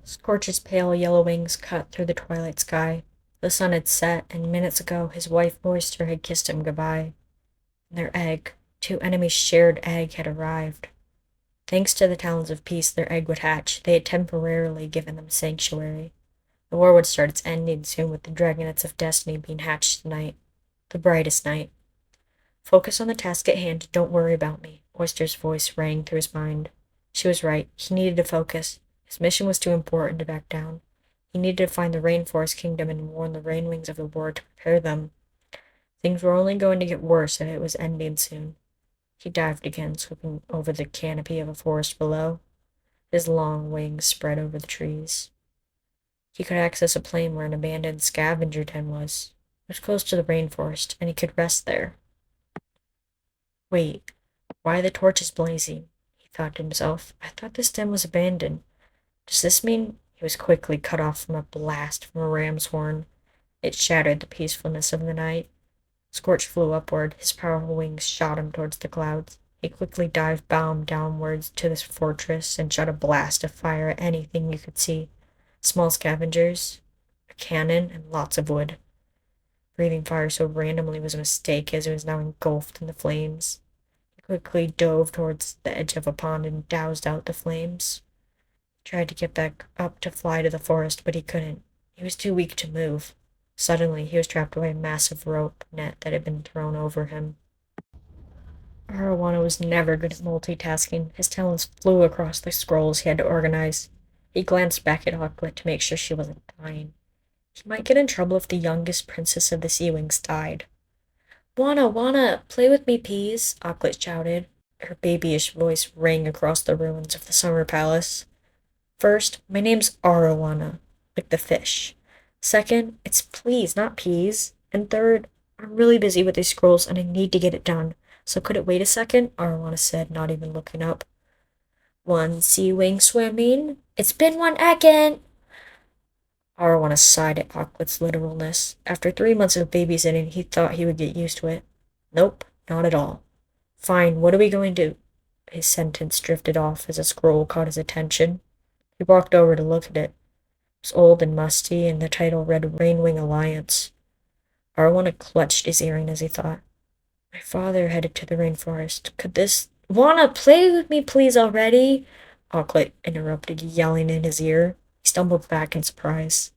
Scorch's pale yellow wings cut through the twilight sky. The sun had set, and minutes ago his wife Oyster had kissed him goodbye. And their egg, two enemies' shared egg, had arrived. Thanks to the talons of peace, their egg would hatch. They had temporarily given them sanctuary. The war would start its ending soon, with the dragonets of destiny being hatched tonight. The brightest night. Focus on the task at hand. Don't worry about me. Oyster's voice rang through his mind. She was right. He needed to focus. His mission was too important to back down. He needed to find the Rainforest Kingdom and warn the Rainwings of the war to prepare them. Things were only going to get worse, and it was ending soon. He dived again, swooping over the canopy of a forest below. His long wings spread over the trees. He could access a plain where an abandoned scavenger den was. It was close to the rainforest, and he could rest there. Wait, why are the torches blazing? He thought to himself. I thought this den was abandoned. Does this mean he was quickly cut off from a blast from a ram's horn? It shattered the peacefulness of the night. Scorch flew upward. His powerful wings shot him towards the clouds. He quickly dived bound downwards to this fortress and shot a blast of fire at anything you could see. Small scavengers, a cannon, and lots of wood. Breathing fire so randomly was a mistake, as it was now engulfed in the flames. He quickly dove towards the edge of a pond and doused out the flames. He tried to get back up to fly to the forest, but he couldn't. He was too weak to move. Suddenly, he was trapped by a massive rope net that had been thrown over him. Arowana was never good at multitasking. His talons flew across the scrolls he had to organize. He glanced back at Auklet to make sure she wasn't dying. He might get in trouble if the youngest princess of the Sea Wings died. Wana, play with me, please, Auklet shouted. Her babyish voice rang across the ruins of the summer palace. First, my name's Arowana, like the fish. Second, it's please, not peas. And third, I'm really busy with these scrolls and I need to get it done. So could it wait a second? Arowana said, not even looking up. One sea wing swimming. It's been one second. Arowana sighed at Auklet's literalness. After 3 months of babysitting, he thought he would get used to it. Nope, not at all. Fine, what are we going to... His sentence drifted off as a scroll caught his attention. He walked over to look at it. It was old and musty, and the title read Rainwing Alliance. Arowana clutched his earring as he thought. My father headed to the rainforest. Could this... Wanna play with me, please, already? Auklet interrupted, yelling in his ear. He stumbled back in surprise.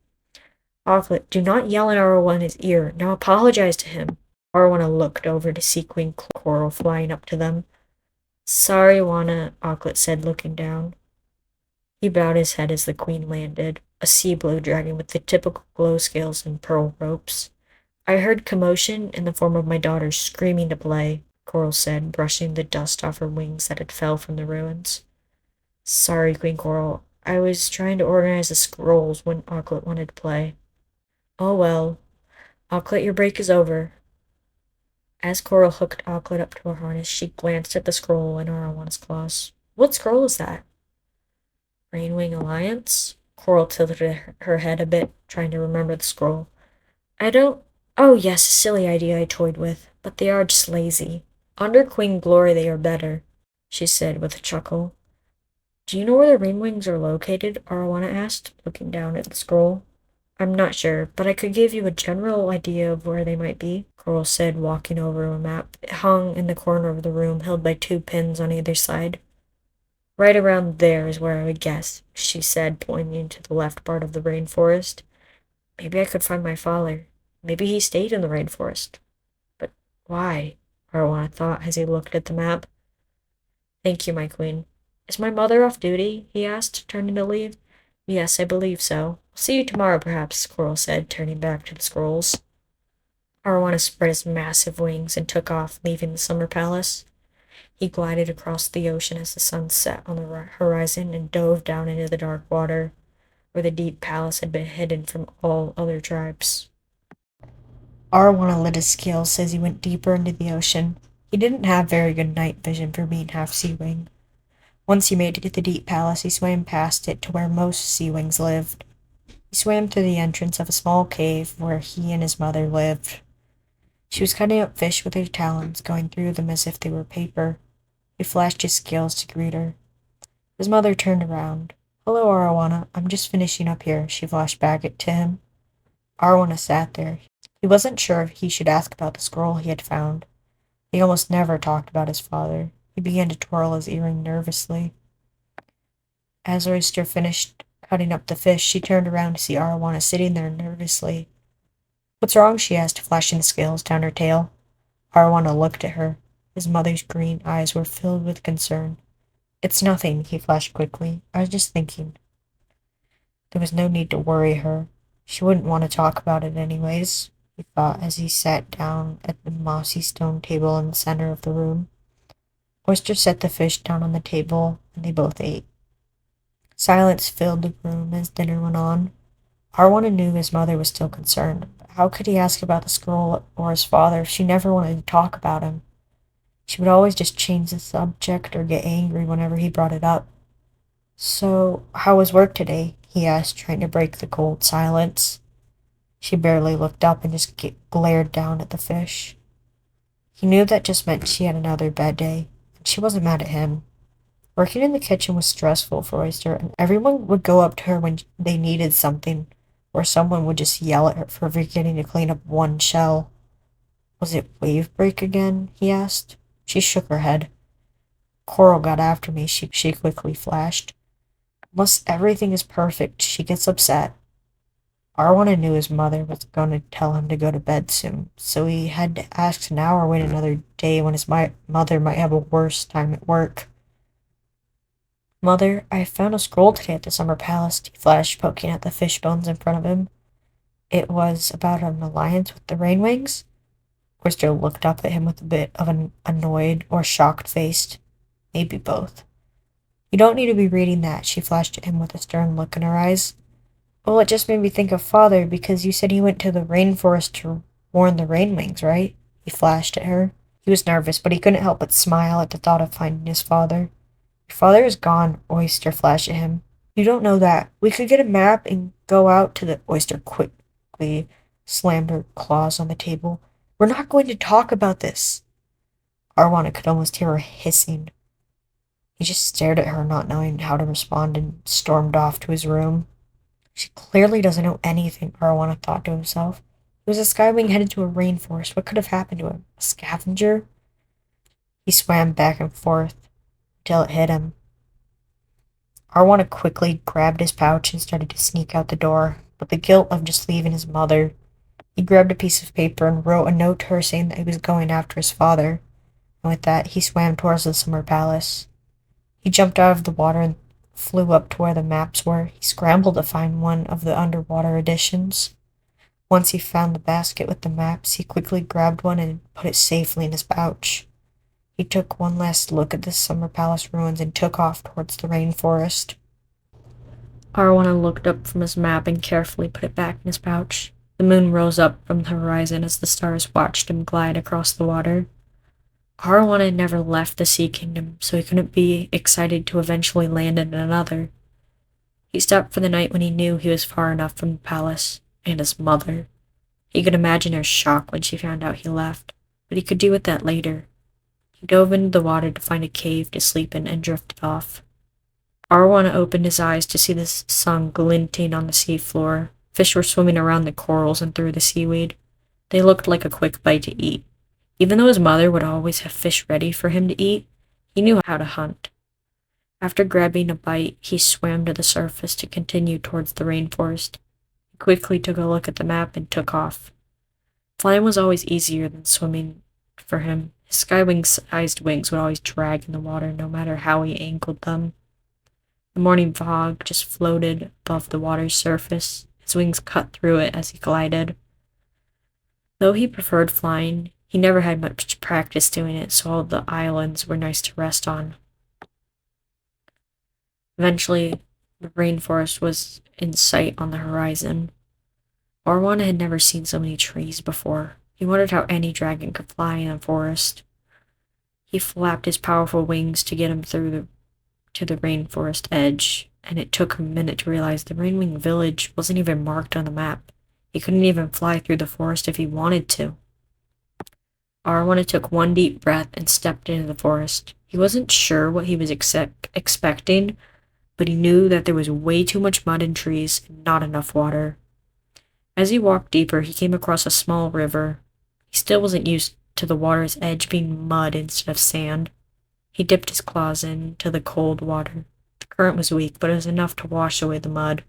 Auklet, do not yell in Arowana's ear. Now apologize to him. Arowana looked over to see Queen Coral flying up to them. Sorry, Wana, Auklet said, looking down. He bowed his head as the queen landed, a sea blue dragon with the typical glow scales and pearl ropes. I heard commotion in the form of my daughters screaming to play, Coral said, brushing the dust off her wings that had fell from the ruins. Sorry, Queen Coral. I was trying to organize the scrolls when Auklet wanted to play. Oh well. Auklet, your break is over. As Coral hooked Auklet up to her harness, she glanced at the scroll in Arowana's claws. What scroll is that? Rainwing Alliance? Coral tilted her head a bit, trying to remember the scroll. I don't... Oh yes, a silly idea I toyed with, but they are just lazy. Under Queen Glory they are better, she said with a chuckle. Do you know where the Rainwings are located? Arowana asked, looking down at the scroll. I'm not sure, but I could give you a general idea of where they might be, Coral said, walking over to a map. It hung in the corner of the room, held by 2 pins on either side. Right around there is where I would guess, she said, pointing to the left part of the rainforest. Maybe I could find my father. Maybe he stayed in the rainforest. But why? Arowana thought as he looked at the map. Thank you, my queen. Is my mother off duty? He asked, turning to leave. Yes, I believe so. I'll see you tomorrow, perhaps, Coral said, turning back to the scrolls. Arowana spread his massive wings and took off, leaving the summer palace. He glided across the ocean as the sun set on the horizon and dove down into the dark water, where the deep palace had been hidden from all other tribes. Arowana lit his scales as he went deeper into the ocean. He didn't have very good night vision for being half sea wing. Once he made it to the deep palace, he swam past it to where most sea wings lived. He swam through the entrance of a small cave where he and his mother lived. She was cutting up fish with her talons, going through them as if they were paper. He flashed his scales to greet her. His mother turned around. Hello, Arowana. I'm just finishing up here, she flashed back to him. Arowana sat there. He wasn't sure if he should ask about the scroll he had found. He almost never talked about his father. He began to twirl his earring nervously. As Oyster finished cutting up the fish, she turned around to see Arowana sitting there nervously. What's wrong? She asked, flashing the scales down her tail. Arowana looked at her. His mother's green eyes were filled with concern. It's nothing, he flashed quickly. I was just thinking. There was no need to worry her. She wouldn't want to talk about it anyways, he thought as he sat down at the mossy stone table in the center of the room. Oyster set the fish down on the table, and they both ate. Silence filled the room as dinner went on. Arowana knew his mother was still concerned, but how could he ask about the scroll or his father if she never wanted to talk about him? She would always just change the subject or get angry whenever he brought it up. So, how was work today? He asked, trying to break the cold silence. She barely looked up and just glared down at the fish. He knew that just meant she had another bad day, and she wasn't mad at him. Working in the kitchen was stressful for Oyster, and everyone would go up to her when they needed something, or someone would just yell at her for forgetting to clean up one shell. Was it Wavebreak again? He asked. She shook her head. Coral got after me, she quickly flashed. Unless everything is perfect, she gets upset. Arowana knew his mother was going to tell him to go to bed soon, so he had to ask now or wait another day when his mother might have a worse time at work. Mother, I found a scroll today at the summer palace, he flashed, poking at the fish bones in front of him. It was about an alliance with the Rainwings? Oyster looked up at him with a bit of an annoyed or shocked face. Maybe both. You don't need to be reading that, she flashed at him with a stern look in her eyes. Well, it just made me think of Father, because you said he went to the rainforest to warn the Rainwings, right? He flashed at her. He was nervous, but he couldn't help but smile at the thought of finding his father. Your father is gone, Oyster flashed at him. You don't know that. We could get a map and go out to the Oyster quickly slammed her claws on the table. We're not going to talk about this. Arowana could almost hear her hissing. He just stared at her, not knowing how to respond, and stormed off to his room. She clearly doesn't know anything, Arowana thought to himself. He was a skywing headed to a rainforest. What could have happened to him? A scavenger? He swam back and forth until it hit him. Arowana quickly grabbed his pouch and started to sneak out the door, but the guilt of just leaving his mother. He grabbed a piece of paper and wrote a note to her saying that he was going after his father, and with that he swam towards the summer palace. He jumped out of the water and flew up to where the maps were. He scrambled to find one of the underwater editions. Once he found the basket with the maps, he quickly grabbed one and put it safely in his pouch. He took one last look at the summer palace ruins and took off towards the rainforest. Arowana looked up from his map and carefully put it back in his pouch. The moon rose up from the horizon as the stars watched him glide across the water. Arowana had never left the Sea Kingdom, so he couldn't be excited to eventually land in another. He stopped for the night when he knew he was far enough from the palace and his mother. He could imagine her shock when she found out he left, but he could deal with that later. He dove into the water to find a cave to sleep in and drifted off. Arowana opened his eyes to see the sun glinting on the seafloor. Fish were swimming around the corals and through the seaweed. They looked like a quick bite to eat. Even though his mother would always have fish ready for him to eat, he knew how to hunt. After grabbing a bite, he swam to the surface to continue towards the rainforest. He quickly took a look at the map and took off. Flying was always easier than swimming for him. His skywing-sized wings would always drag in the water no matter how he angled them. The morning fog just floated above the water's surface. His wings cut through it as he glided. Though he preferred flying, he never had much practice doing it, so all the islands were nice to rest on. Eventually, the rainforest was in sight on the horizon. Arowana had never seen so many trees before. He wondered how any dragon could fly in a forest. He flapped his powerful wings to get him through to the rainforest edge, and it took him a minute to realize the Rainwing village wasn't even marked on the map. He couldn't even fly through the forest if he wanted to. Arowana took one deep breath and stepped into the forest. He wasn't sure what he was expecting, but he knew that there was way too much mud and trees and not enough water. As he walked deeper, he came across a small river. He still wasn't used to the water's edge being mud instead of sand. He dipped his claws into the cold water. The current was weak, but it was enough to wash away the mud.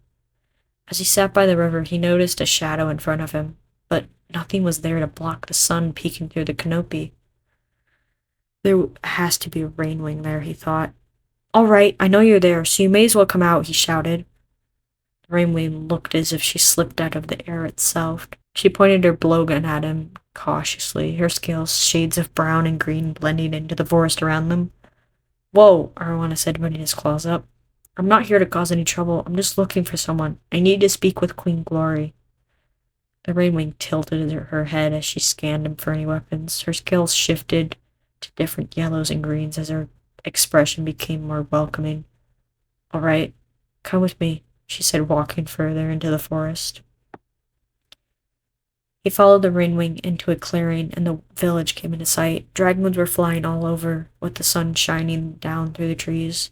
As he sat by the river, he noticed a shadow in front of him, but nothing was there to block the sun peeking through the canopy. There has to be a rainwing there, he thought. All right, I know you're there, so you may as well come out, he shouted. The rainwing looked as if she slipped out of the air itself. She pointed her blowgun at him cautiously, her scales shades of brown and green blending into the forest around them. Whoa, Arowana said, putting his claws up. I'm not here to cause any trouble. I'm just looking for someone. I need to speak with Queen Glory. The rainwing tilted her head as she scanned him for any weapons. Her scales shifted to different yellows and greens as her expression became more welcoming. All right, come with me, she said, walking further into the forest. He followed the rainwing into a clearing, and the village came into sight. Dragons were flying all over, with the sun shining down through the trees.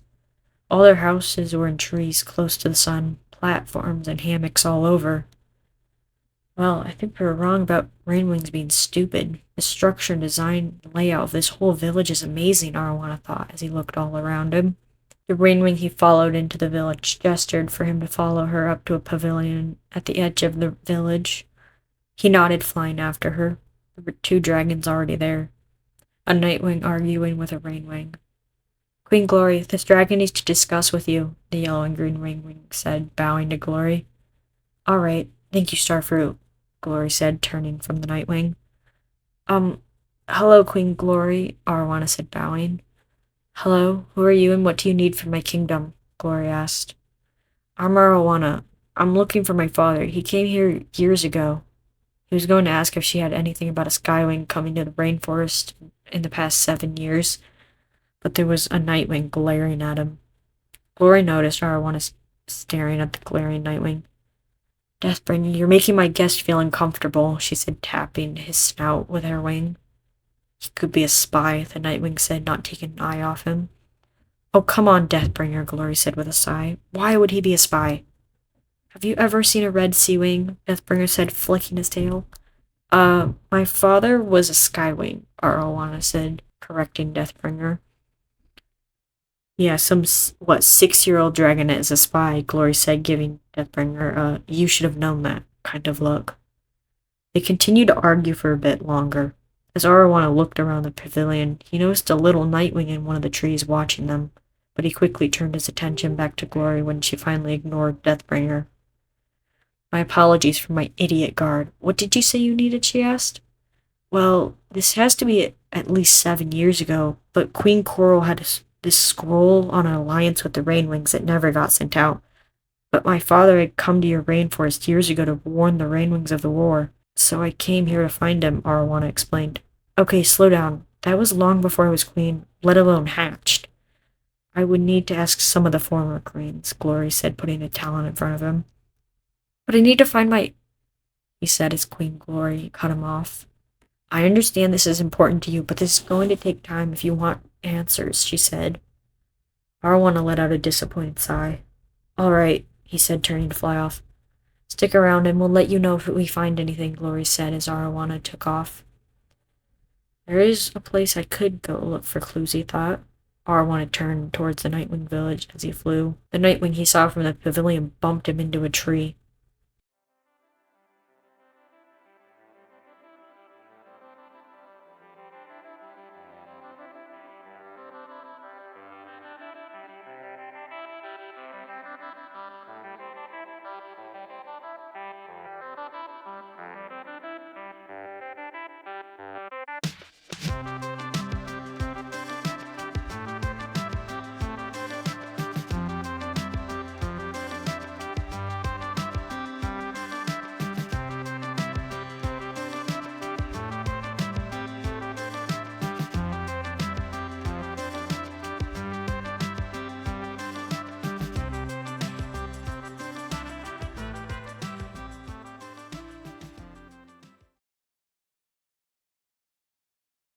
All their houses were in trees close to the sun, platforms and hammocks all over. Well, I think we were wrong about rainwings being stupid. The structure and design and layout of this whole village is amazing, Arowana thought as he looked all around him. The rainwing he followed into the village gestured for him to follow her up to a pavilion at the edge of the village. He nodded, flying after her. There were 2 dragons already there. A nightwing arguing with a rainwing. Queen Glory, this dragon needs to discuss with you, the yellow and green rainwing said, bowing to Glory. All right, thank you, Starfruit, Glory said, turning from the nightwing. Hello, Queen Glory, Arowana said, bowing. Hello, who are you and what do you need from my kingdom? Glory asked. I'm Arowana. I'm looking for my father. He came here years ago. He was going to ask if she had anything about a skywing coming to the rainforest in the past 7 years, but there was a nightwing glaring at him. Glory noticed Arowana staring at the glaring nightwing. Deathbringer, you're making my guest feel uncomfortable, she said, tapping his snout with her wing. He could be a spy, the nightwing said, not taking an eye off him. Oh, come on, Deathbringer, Glory said with a sigh. Why would he be a spy? Have you ever seen a red sea wing? Deathbringer said, flicking his tail. My father was a skywing, Arowana said, correcting Deathbringer. Yeah, some 6-year-old dragonette is a spy, Glory said, giving Deathbringer you should have known that kind of look. They continued to argue for a bit longer. As Arowana looked around the pavilion, he noticed a little nightwing in one of the trees watching them, but he quickly turned his attention back to Glory when she finally ignored Deathbringer. My apologies for my idiot guard. What did you say you needed, she asked. Well, this has to be at least 7 years ago, but Queen Coral had this scroll on an alliance with the Rainwings that never got sent out. But my father had come to your rainforest years ago to warn the Rainwings of the war, so I came here to find him, Arowana explained. Okay, slow down. That was long before I was queen, let alone hatched. I would need to ask some of the former queens, Glory said, putting a talon in front of him. But I need to find he said as Queen Glory cut him off. I understand this is important to you, but this is going to take time if you want answers, she said. Arowana let out a disappointed sigh. All right, he said, turning to fly off. Stick around and we'll let you know if we find anything, Glory said as Arowana took off. There is a place I could go look for clues, he thought. Arowana turned towards the Nightwing village as he flew. The Nightwing he saw from the pavilion bumped him into a tree.